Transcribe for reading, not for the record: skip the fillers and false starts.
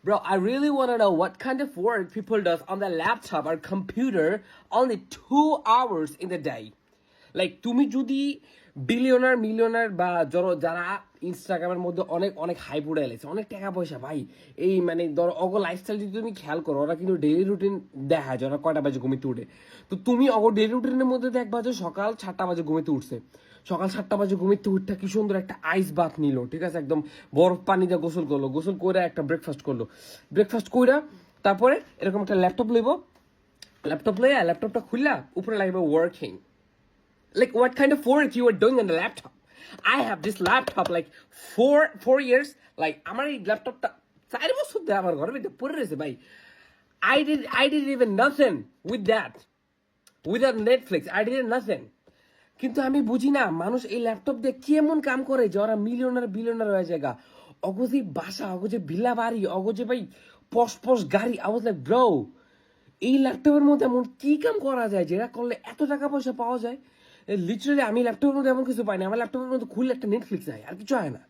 Bro, I really want to know what kind of work people does on the laptop or computer only 2 hours in the day. Like তুমি যদি billionaire millionaire বা যারা ইনস্টাগ্রামের মধ্যে অনেক অনেক hype উড়ে এলেছে, অনেক টাকা পয়সা ভাই, এই মানে ধরো অগ লাইফস্টাইল যদি তুমি খেয়াল করো, ওরা কিন্তু ডেইলি রুটিন দেখায় যে ওরা কয়টা বাজে ঘুমিতে উঠে। তো তুমি অগ ডেইলি রুটিনের মধ্যে দেখবা যে সকাল 7টা বাজে ঘুমিতে উঠছে, সকাল 7টা বাজে ঘুমিতে উঠটা কি সুন্দর একটা আইস বাথ নিল, ঠিক আছে, একদম বরফ পানি দিয়ে গোসল করলো, গোসল করে একটা ব্রেকফাস্ট করলো, ব্রেকফাস্ট কইরা তারপরে এরকম একটা ল্যাপটপ লইব, ল্যাপটপ লইয়া ল্যাপটপটা খুললা উপরে লাগবে working. Like what kind of work you are doing on the laptop? I have this laptop like four years. Like আমার এই ল্যাপটপটা 4 বছর ধরে আমার ঘরের ভিতরে পড়ে রয়েছে ভাই. I did even nothing with that. Without Netflix, I did nothing. কিন্তু আমি বুঝি না মানুষ এই ল্যাপটপ দিয়ে কি এমন কাম করে যে ওরা মিলিয়নার বিলিয়নার হয়ে যায়. অগজে বাসা, অগজে ভিলা বাড়ি, অগজে ভাই পশ পশ গাড়ি. I was like bro, এই ল্যাপটপের মধ্যে এমন কি কাম করা যায় যেটা করলে এত টাকা পয়সা পাওয়া যায়? লিটারালি আমি ল্যাপটপের মধ্যে এমন কিছু পাই না. আমার ল্যাপটপের মধ্যে খুললে একটা নেটফ্লিক্স হয়, আর কিছু হয় না.